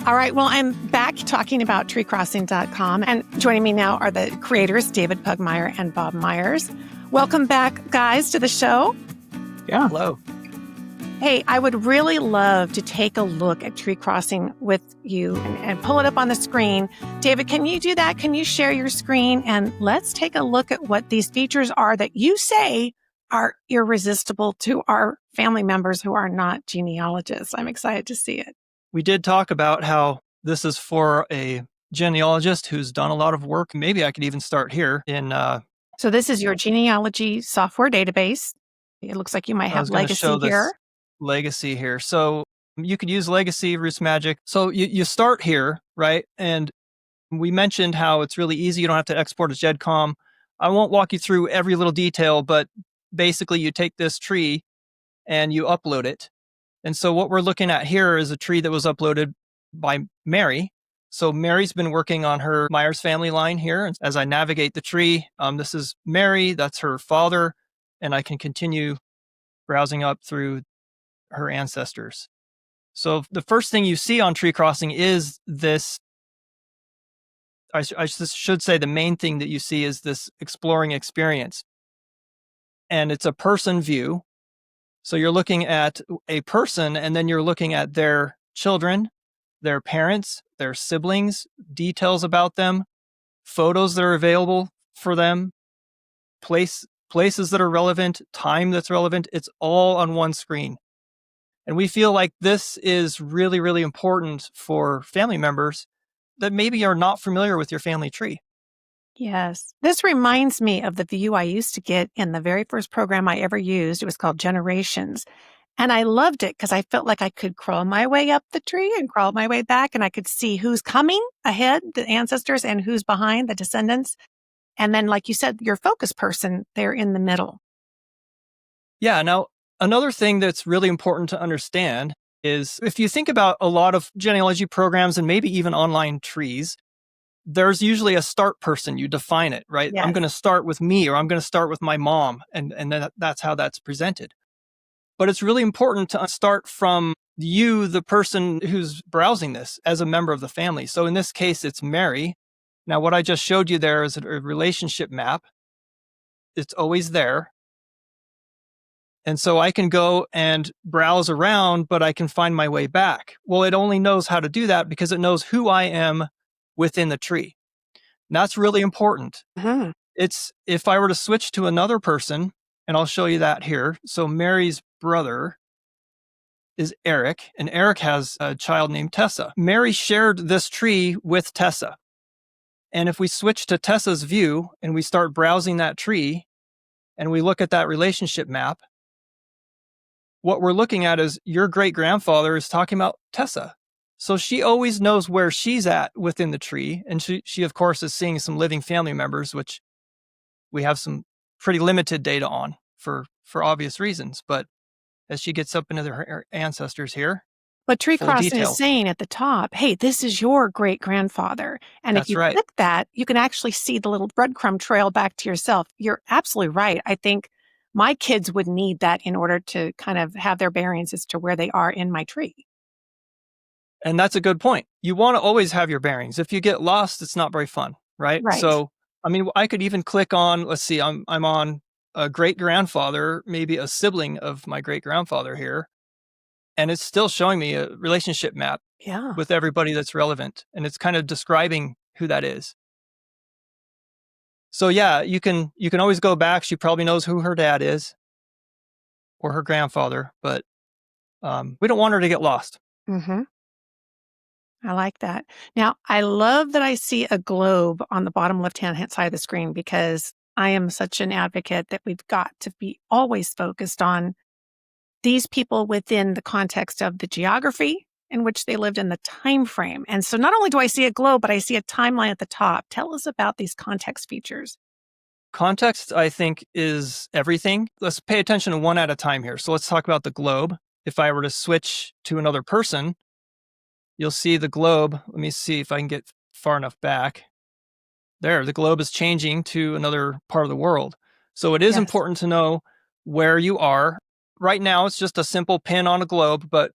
All right. Well, I'm back talking about TreeCrossing.com, and joining me now are the creators, David Pugmire and Bob Myers. Welcome back, guys, to the show. Yeah. Hello. Hey, I would really love to take a look at Tree Crossing with you and pull it up on the screen. David, can you do that? Can you share your screen? And let's take a look at what these features are that you say are irresistible to our family members who are not genealogists. I'm excited to see it. We did talk about how this is for a genealogist who's done a lot of work. Maybe I could even start here in... So this is your genealogy software database. It looks like you might have Legacy here. Legacy here. So you could use Legacy, Roots Magic. So you start here, right? And we mentioned how it's really easy. You don't have to export as GEDCOM. I won't walk you through every little detail, but basically you take this tree and you upload it. And so what we're looking at here is a tree that was uploaded by Mary. So Mary's been working on her Myers family line here. As I navigate the tree, this is Mary, that's her father, and I can continue browsing up through her ancestors. So the first thing you see on Tree Crossing is this, I should say the main thing that you see is this exploring experience. And it's a person view. So you're looking at a person and then you're looking at their children, their parents, their siblings, details about them, photos that are available for them, places that are relevant, time that's relevant. It's all on one screen. And we feel like this is really, really important for family members that maybe are not familiar with your family tree. Yes. This reminds me of the view I used to get in the very first program I ever used. It was called Generations. And I loved it because I felt like I could crawl my way up the tree and crawl my way back, and I could see who's coming ahead, the ancestors, and who's behind, the descendants. And then, like you said, your focus person, they're in the middle. Yeah. Now, another thing that's really important to understand is if you think about a lot of genealogy programs and maybe even online trees, there's usually a start person. You define it, right? Yes. I'm going to start with me, or I'm going to start with my mom. And then that's how that's presented. But it's really important to start from you, the person who's browsing this, as a member of the family. So in this case, it's Mary. Now, what I just showed you there is a relationship map. It's always there. And so I can go and browse around, but I can find my way back. Well, it only knows how to do that because it knows who I am within the tree. And that's really important. Uh-huh. It's if I were to switch to another person, and I'll show you that here. So Mary's brother is Eric, and Eric has a child named Tessa. Mary shared this tree with Tessa. And if we switch to Tessa's view and we start browsing that tree and we look at that relationship map, what we're looking at is your great-grandfather is talking about Tessa. So she always knows where she's at within the tree. And she of course, is seeing some living family members, which we have some pretty limited data on for obvious reasons. But as she gets up into her ancestors here. But Tree Crossing is saying at the top, hey, this is your great-grandfather. And if you click that, you can actually see the little breadcrumb trail back to yourself. You're absolutely right. I think my kids would need that in order to kind of have their bearings as to where they are in my tree. And that's a good point. You want to always have your bearings. If you get lost, it's not very fun, right? So, I mean, I could even click on, let's see, I'm on a great-grandfather, maybe a sibling of my great-grandfather here. And it's still showing me a relationship map with everybody that's relevant. And it's kind of describing who that is. So yeah, you can always go back. She probably knows who her dad is or her grandfather, but we don't want her to get lost. Mm-hmm. I like that. Now, I love that I see a globe on the bottom left-hand side of the screen because I am such an advocate that we've got to be always focused on these people within the context of the geography in which they lived in the time frame. And so not only do I see a globe, but I see a timeline at the top. Tell us about these context features. Context, I think, is everything. Let's pay attention to one at a time here. So let's talk about the globe. If I were to switch to another person, you'll see the globe. Let me see if I can get far enough back. There, the globe is changing to another part of the world. So it is important to know where you are. Right now, it's just a simple pin on a globe, but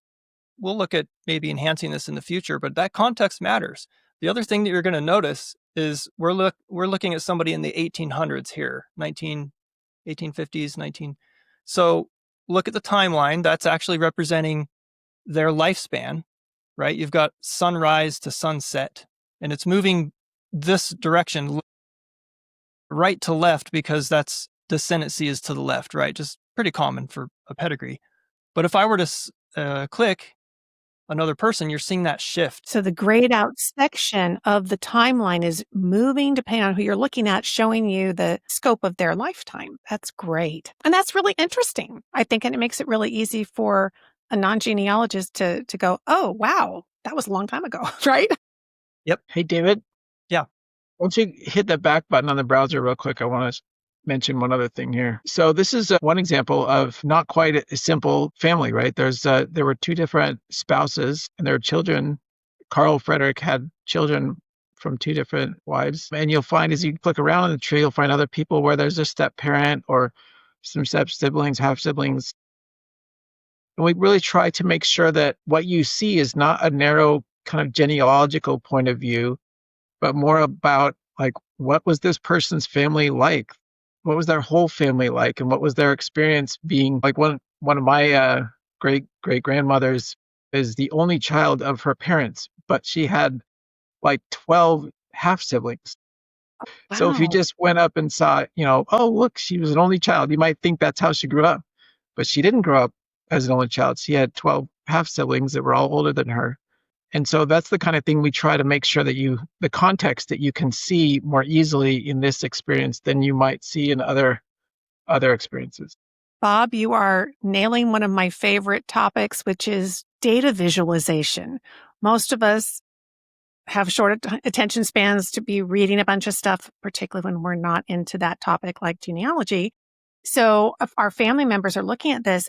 we'll look at maybe enhancing this in the future, but that context matters. The other thing that you're going to notice is we're looking at somebody in the 1800s here, 1850s, 19. So look at the timeline. That's actually representing their lifespan, right? You've got sunrise to sunset, and it's moving this direction, right to left, because that's descendancy is to the left, right? Just pretty common for a pedigree. But if I were to click another person, you're seeing that shift. So the grayed out section of the timeline is moving depending on who you're looking at, showing you the scope of their lifetime. That's great. And that's really interesting, I think, and it makes it really easy for a non-genealogist to go, oh, wow, that was a long time ago, right? Yep. Hey, David. Yeah. Once you hit the back button on the browser real quick, I want to mention one other thing here. So this is one example of not quite a simple family, right? There were two different spouses and their children. Carl Frederick had children from two different wives. And you'll find as you click around on the tree, you'll find other people where there's a step parent or some step siblings, half siblings. And we really try to make sure that what you see is not a narrow kind of genealogical point of view, but more about like, what was this person's family like? What was their whole family like? And what was their experience being like? One of my great grandmothers is the only child of her parents, but she had like 12 half siblings. Wow. So if you just went up and saw, oh, look, she was an only child, you might think that's how she grew up. But she didn't grow up as an only child. She had 12 half siblings that were all older than her. And so that's the kind of thing we try to make sure that the context that you can see more easily in this experience than you might see in other experiences. Bob, you are nailing one of my favorite topics, which is data visualization. Most of us have short attention spans to be reading a bunch of stuff, particularly when we're not into that topic like genealogy. So if our family members are looking at this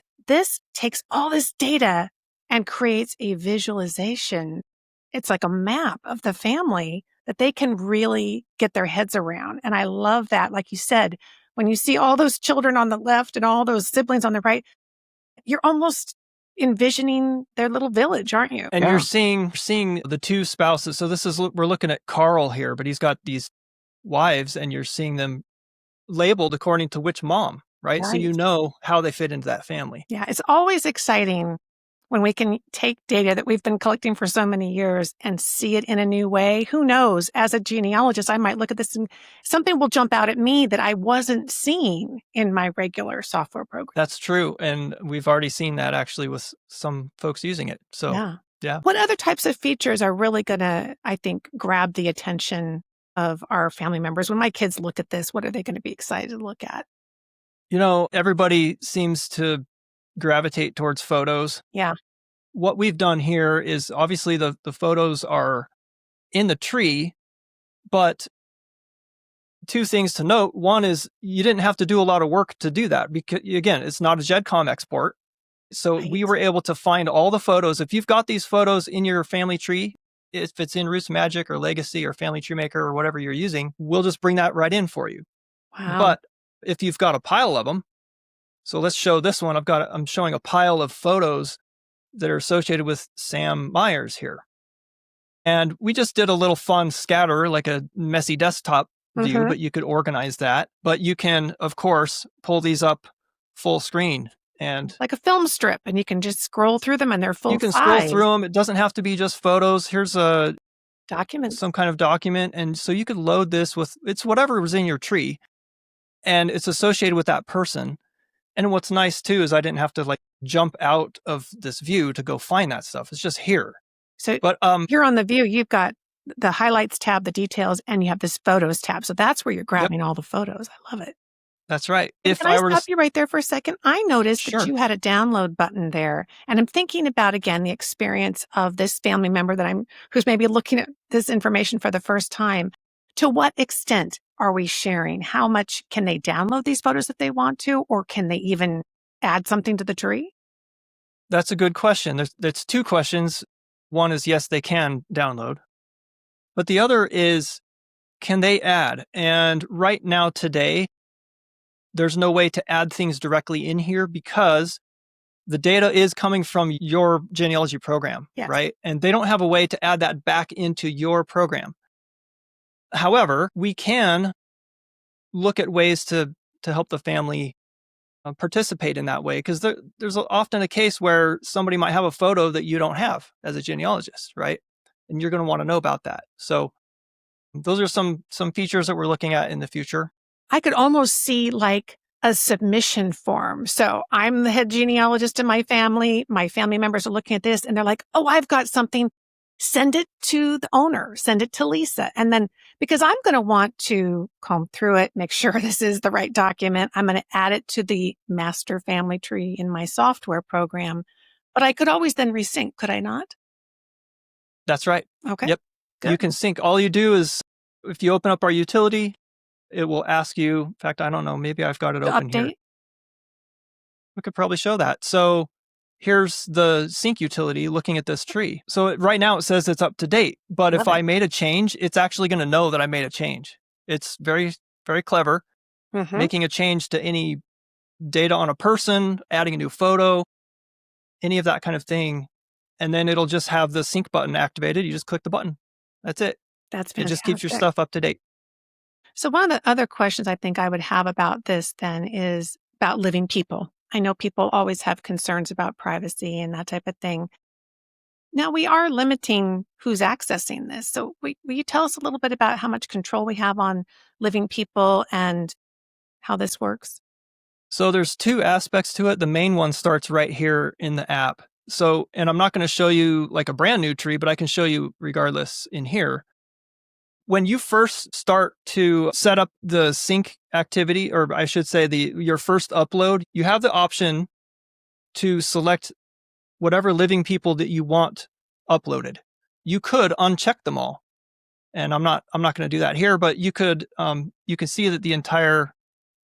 takes all this data and creates a visualization. It's like a map of the family that they can really get their heads around. And I love that. Like you said, when you see all those children on the left and all those siblings on the right, you're almost envisioning their little village, aren't you? And you're seeing the two spouses. So we're looking at Carl here, but he's got these wives and you're seeing them labeled according to which mom, right? So you know how they fit into that family. Yeah, it's always exciting when we can take data that we've been collecting for so many years and see it in a new way. Who knows? As a genealogist, I might look at this and something will jump out at me that I wasn't seeing in my regular software program. That's true. And we've already seen that actually with some folks using it. So, yeah. What other types of features are really going to, I think, grab the attention of our family members? When my kids look at this, what are they going to be excited to look at? Everybody seems to gravitate towards photos. Yeah. What we've done here is obviously the photos are in the tree, but two things to note. One is you didn't have to do a lot of work to do that because, again, it's not a GEDCOM export. So we were able to find all the photos. If you've got these photos in your family tree, if it's in Roots Magic or Legacy or Family Tree Maker or whatever you're using, we'll just bring that right in for you. Wow. But if you've got a pile of them, so let's show this one. I'm showing a pile of photos that are associated with Sam Myers here. And we just did a little fun scatter, like a messy desktop view, but you could organize that. But you can, of course, pull these up full screen. And like a film strip, and you can just scroll through them and they're full size. You can scroll through them. It doesn't have to be just photos. Here's a document, some kind of document. And so you could load this with, it's whatever was in your tree. And it's associated with that person. And what's nice too is I didn't have to jump out of this view to go find that stuff. It's just here. So here on the view, you've got the highlights tab, the details, and you have this photos tab. So that's where you're grabbing all the photos. I love it. That's right. Can I stop you right there for a second? I noticed that you had a download button there, and I'm thinking about, again, the experience of this family member who's maybe looking at this information for the first time. To what extent are we sharing? How much can they download these photos if they want to, or can they even add something to the tree? That's a good question. There's two questions. One is, yes, they can download. But the other is, can they add? And right now, today, there's no way to add things directly in here because the data is coming from your genealogy program, Yes. right? And they don't have a way to add that back into your program. However, we can look at ways to help the family participate in that way, because there's often a case where somebody might have a photo that you don't have as a genealogist, right? And you're going to want to know about that. So those are some features that we're looking at in the future. I could almost see like a submission form. So I'm the head genealogist in my family. My family members are looking at this and they're like, oh, I've got something. Send it to the owner, send it to Lisa. And then because I'm going to want to comb through it, make sure this is the right document, I'm going to add it to the master family tree in my software program. But I could always then resync, could I not? That's right. Okay. Yep. Good. You can sync. All you do is if you open up our utility, it will ask you, in fact, I don't know, maybe I've got it open update. here. We could probably show that. So here's the sync utility looking at this tree. So right now it says it's up to date, but if I made a change, it's actually going to know that I made a change. It's very, very clever, making a change to any data on a person, adding a new photo, any of that kind of thing. And then it'll just have the sync button activated. You just click the button. That's it. That's It fantastic. just keeps your stuff up to date. So one of the other questions I think I would have about this then is about living people. I know people always have concerns about privacy and that type of thing. Now we are limiting who's accessing this. So will you tell us a little bit about how much control we have on living people and how this works? So there's two aspects to it. The main one starts right here in the app. So, and I'm not going to show you like a brand new tree, but I can show you regardless in here. When you first start to set up the sync activity, or I should say your first upload, you have the option to select whatever living people that you want uploaded. You could uncheck them all. And I'm not going to do that here, but you can see that the entire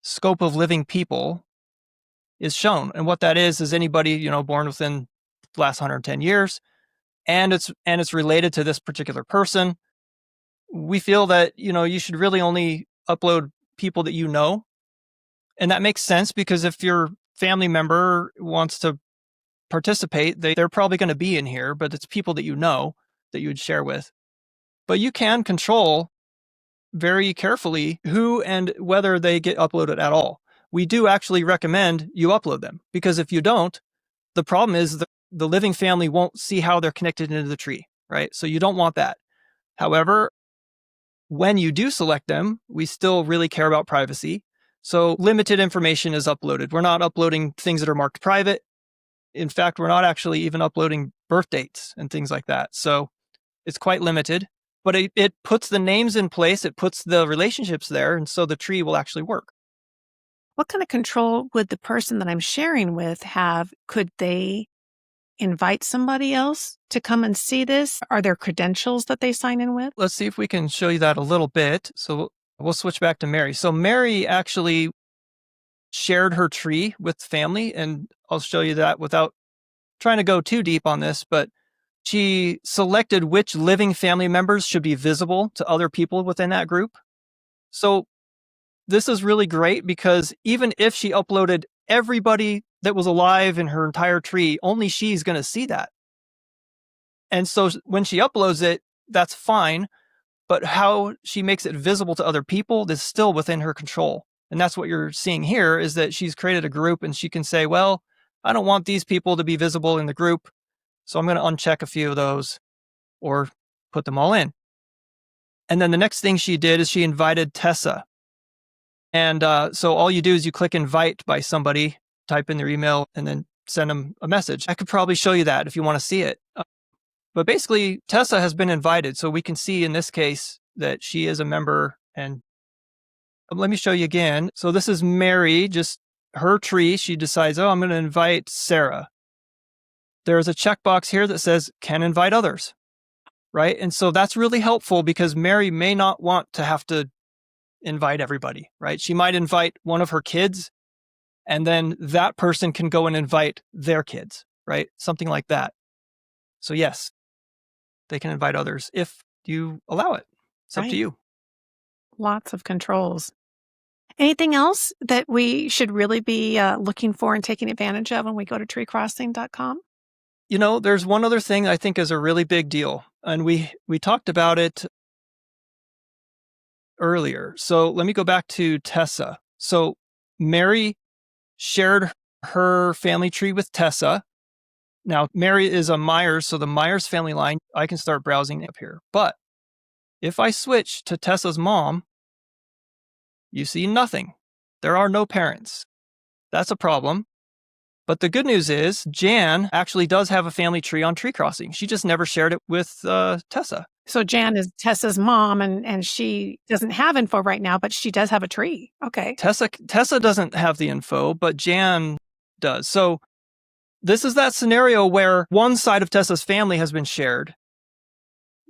scope of living people is shown. And what that is anybody, born within the last 110 years, and it's related to this particular person. We feel that, you should really only upload people that you know. And that makes sense because if your family member wants to participate, they're probably going to be in here, but it's people that you know that you would share with. But you can control very carefully who and whether they get uploaded at all. We do actually recommend you upload them, because if you don't, the problem is the living family won't see how they're connected into the tree, right? So you don't want that. However, when you do select them, we still really care about privacy. So limited information is uploaded. We're not uploading things that are marked private. In fact, we're not actually even uploading birth dates and things like that. So it's quite limited, but it puts the names in place. It puts the relationships there. And so the tree will actually work. What kind of control would the person that I'm sharing with have? Could they invite somebody else to come and see this? Are there credentials that they sign in with? Let's see if we can show you that a little bit. So we'll switch back to Mary. So Mary actually shared her tree with family, and I'll show you that without trying to go too deep on this, but she selected which living family members should be visible to other people within that group. So this is really great because even if she uploaded everybody that was alive in her entire tree, only she's going to see that. And so when she uploads it, that's fine. But how she makes it visible to other people is still within her control. And that's what you're seeing here is that she's created a group and she can say, well, I don't want these people to be visible in the group, so I'm going to uncheck a few of those or put them all in. And then the next thing she did is she invited Tessa. And so all you do is you click invite by somebody, type in their email, and then send them a message. I could probably show you that if you want to see it. But basically, Tessa has been invited. So we can see in this case that she is a member. And let me show you again. So this is Mary, just her tree. She decides, oh, I'm going to invite Sarah. There's a checkbox here that says, can invite others, right? And so that's really helpful because Mary may not want to have to invite everybody, right? She might invite one of her kids, and then that person can go and invite their kids, right? Something like that. So yes, they can invite others if you allow it. It's up to you. Lots of controls. Anything else that we should really be looking for and taking advantage of when we go to treecrossing.com? There's one other thing I think is a really big deal, and we talked about it earlier. So let me go back to Tessa. So Mary shared her family tree with Tessa. Now, Mary is a Myers, so the Myers family line, I can start browsing up here. But if I switch to Tessa's mom, you see nothing. There are no parents. That's a problem. But the good news is Jan actually does have a family tree on TreeCrossing. She just never shared it with Tessa. So Jan is Tessa's mom, and she doesn't have info right now, but she does have a tree. Okay. Tessa doesn't have the info, but Jan does. So this is that scenario where one side of Tessa's family has been shared,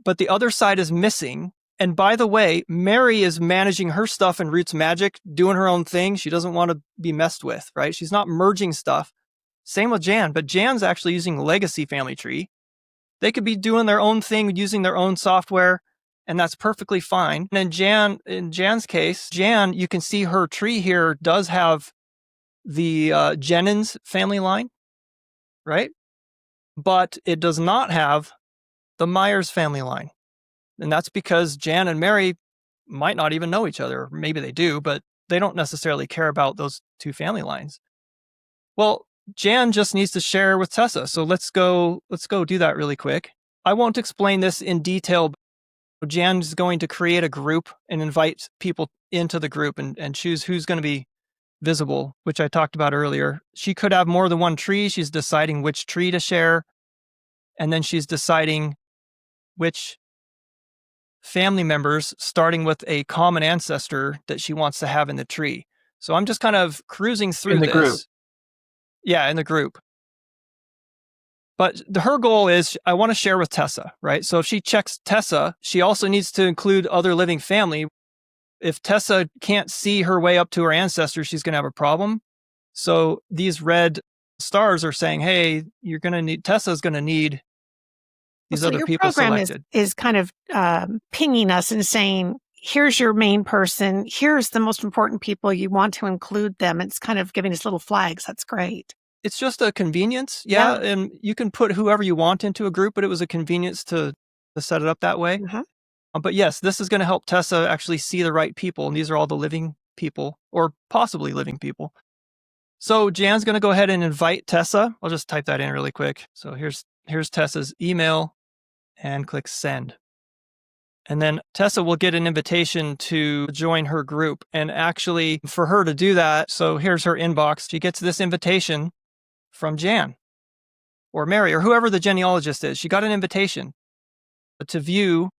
but the other side is missing. And by the way, Mary is managing her stuff in Roots Magic, doing her own thing. She doesn't want to be messed with, right? She's not merging stuff. Same with Jan, but Jan's actually using Legacy Family Tree. They could be doing their own thing, using their own software, and that's perfectly fine. And in Jan's case, Jan, you can see her tree here does have the Jennings family line, right? But it does not have the Myers family line. And that's because Jan and Mary might not even know each other. Maybe they do, but they don't necessarily care about those two family lines. Well, Jan just needs to share with Tessa. So let's go do that really quick. I won't explain this in detail. Jan's going to create a group and invite people into the group and choose who's going to be visible, which I talked about earlier. She could have more than one tree. She's deciding which tree to share. And then she's deciding which family members, starting with a common ancestor that she wants to have in the tree. So I'm just kind of cruising through this. Group. Yeah, in the group. But her goal is, I want to share with Tessa, right? So if she checks Tessa, she also needs to include other living family. If Tessa can't see her way up to her ancestors, she's going to have a problem. So these red stars are saying, hey, Tessa's going to need these other people selected. Your program is kind of pinging us and saying, here's your main person. Here's the most important people. You want to include them. It's kind of giving us little flags. That's great. It's just a convenience. Yeah. And you can put whoever you want into a group, but it was a convenience to set it up that way. Mm-hmm. But yes, this is going to help Tessa actually see the right people. And these are all the living people or possibly living people. So Jan's going to go ahead and invite Tessa. I'll just type that in really quick. So here's Tessa's email and click send. And then Tessa will get an invitation to join her group. And actually, for her to do that, so here's her inbox. She gets this invitation from Jan or Mary or whoever the genealogist is. She got an invitation to view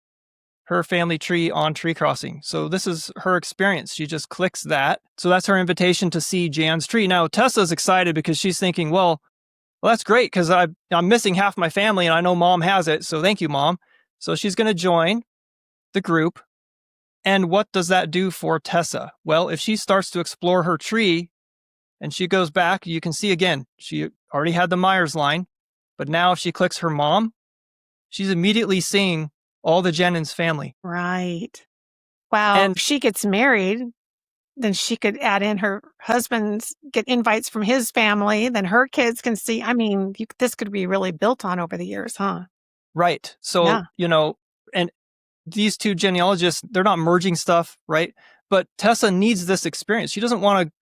her family tree on TreeCrossing. So this is her experience. She just clicks that. So that's her invitation to see Jan's tree. Now, Tessa's excited because she's thinking, well, that's great because I'm missing half my family and I know Mom has it. So thank you, Mom. So she's going to join the group. And what does that do for Tessa? Well, if she starts to explore her tree and she goes back, you can see again, she already had the Myers line, but now if she clicks her mom, she's immediately seeing all the Jennings family. Right. Wow. And if she gets married, then she could add in her husband's, get invites from his family, then her kids can see. I mean, this could be really built on over the years, huh? Right. So, and these two genealogists, they're not merging stuff, right? But Tessa needs this experience. She doesn't want to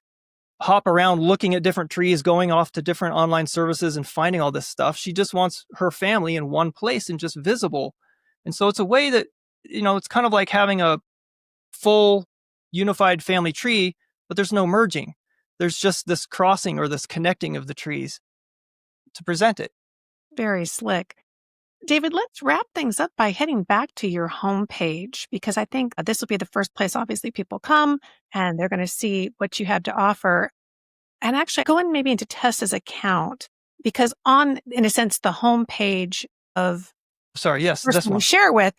hop around looking at different trees, going off to different online services and finding all this stuff. She just wants her family in one place and just visible. And so it's a way that, it's kind of like having a full unified family tree, but there's no merging. There's just this crossing or this connecting of the trees to present it. Very slick. David, let's wrap things up by heading back to your homepage, because I think this will be the first place, obviously, people come and they're going to see what you have to offer. And actually go in maybe into Tessa's account, because in a sense, the homepage of this one we share with,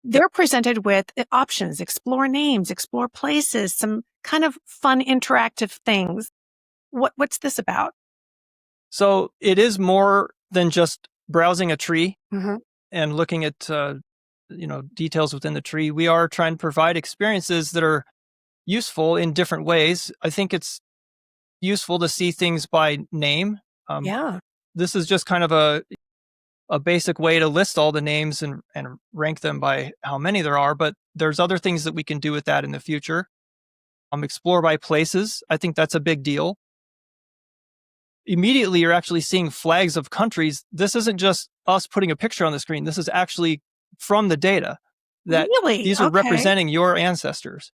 they're presented with options, explore names, explore places, some kind of fun interactive things. What's this about? So it is more than just browsing a tree mm-hmm. and looking at details within the tree. We are trying to provide experiences that are useful in different ways. I think it's useful to see things by name. Yeah. This is just kind of a basic way to list all the names and rank them by how many there are, but there's other things that we can do with that in the future. Explore by places. I think that's a big deal. Immediately, you're actually seeing flags of countries. This isn't just us putting a picture on the screen. This is actually from the data that Really? these are Okay. representing your ancestors.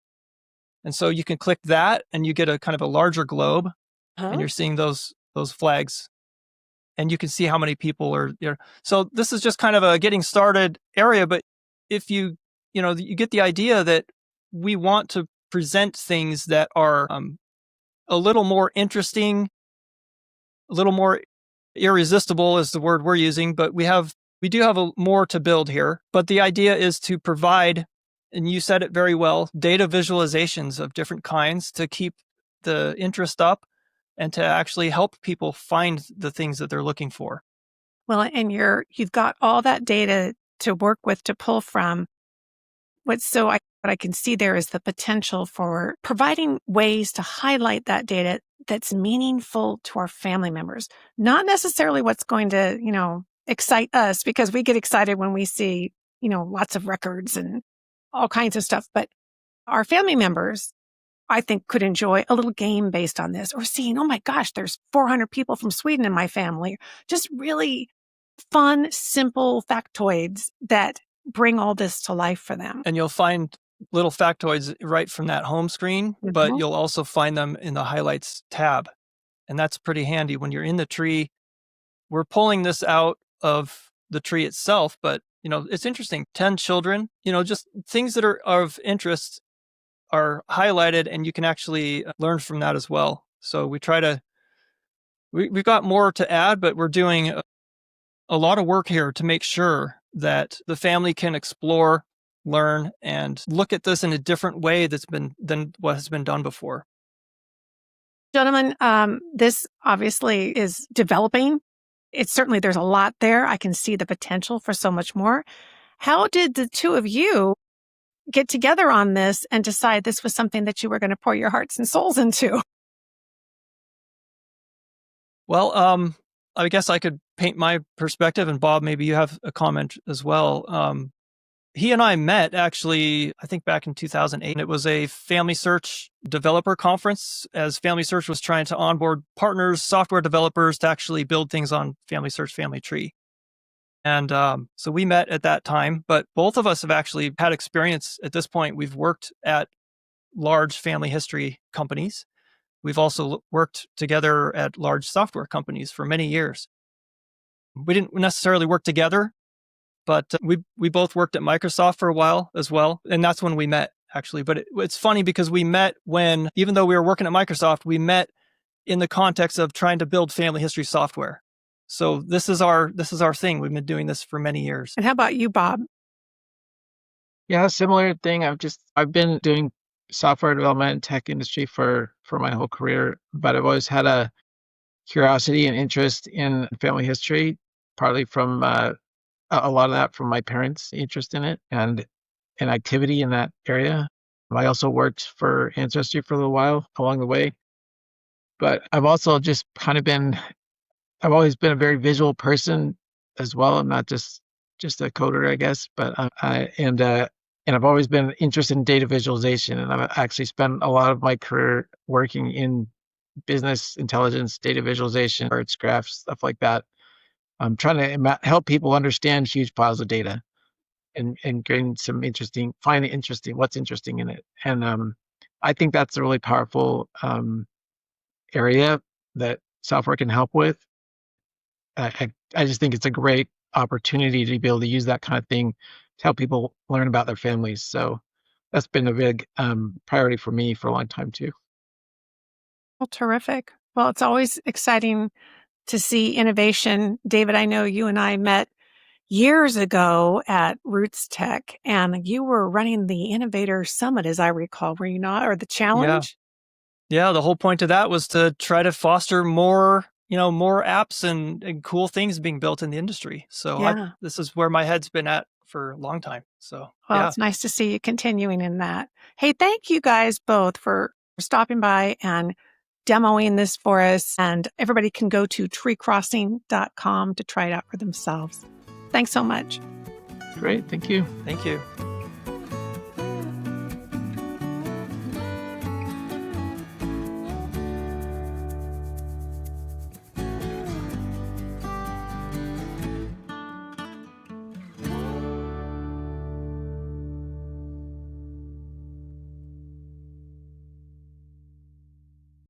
And so you can click that and you get a kind of a larger globe and Huh? you're seeing those flags and you can see how many people are there. So this is just kind of a getting started area, but if you get the idea that we want to present things that are a little more interesting, a little more irresistible is the word we're using, but we do have more to build here. But the idea is to provide, and you said it very well, data visualizations of different kinds to keep the interest up and to actually help people find the things that they're looking for. Well, and you've got all that data to work with, to pull from. What I can see there is the potential for providing ways to highlight that data that's meaningful to our family members, not necessarily what's going to, excite us, because we get excited when we see, lots of records and all kinds of stuff. But our family members, I think, could enjoy a little game based on this, or seeing, oh my gosh, there's 400 people from Sweden in my family. Just really fun, simple factoids that bring all this to life for them. And you'll find little factoids right from that home screen, but Mhm. you'll also find them in the highlights tab. And that's pretty handy when you're in the tree. We're pulling this out of the tree itself, but it's interesting. 10 children, just things that are of interest are highlighted and you can actually learn from that as well. So we've got more to add, but we're doing a lot of work here to make sure that the family can explore, learn, and look at this in a different way than what has been done before. Gentlemen, this obviously is developing. There's a lot there. I can see the potential for so much more. How did the two of you get together on this and decide this was something that you were going to pour your hearts and souls into? Well, I guess I could paint my perspective, and Bob, maybe you have a comment as well. He and I met actually, I think back in 2008. And it was a Family Search developer conference as Family Search was trying to onboard partners, software developers to actually build things on Family Search Family Tree. And so we met at that time, but both of us have actually had experience at this point. We've worked at large family history companies. We've also worked together at large software companies for many years. We didn't necessarily work together, but we both worked at Microsoft for a while as well. And that's when we met, actually. But it's funny because we met when, even though we were working at Microsoft, we met in the context of trying to build family history software. So this is our thing. We've been doing this for many years. And how about you, Bob? Yeah, similar thing. I've been doing software development and tech industry for my whole career, but I've always had a curiosity and interest in family history, partly from a lot of that from my parents' interest in it and activity in that area. I also worked for Ancestry for a little while along the way, but I've also just kind of I've always been a very visual person as well. I'm not just a coder, I guess, but and I've always been interested in data visualization, and I've actually spent a lot of my career working in business intelligence, data visualization, charts, graphs, stuff like that. I'm trying to help people understand huge piles of data and gain some find it interesting, what's interesting in it. And I think that's a really powerful area that software can help with. I just think it's a great opportunity to be able to use that kind of thing to help people learn about their families. So that's been a big priority for me for a long time too. Well, terrific. Well, it's always exciting to see innovation. David, I know you and I met years ago at Roots Tech, and you were running the Innovator Summit, as I recall, were you not? Or the Yeah. challenge? Yeah. The whole point of that was to try to foster more apps and cool things being built in the industry. So Yeah. this is where my head's been at for a long time. So, Well, yeah. it's nice to see you continuing in that. Hey, thank you guys both for stopping by and demoing this for us. And everybody can go to treecrossing.com to try it out for themselves. Thanks so much. Great. Thank you. Thank you.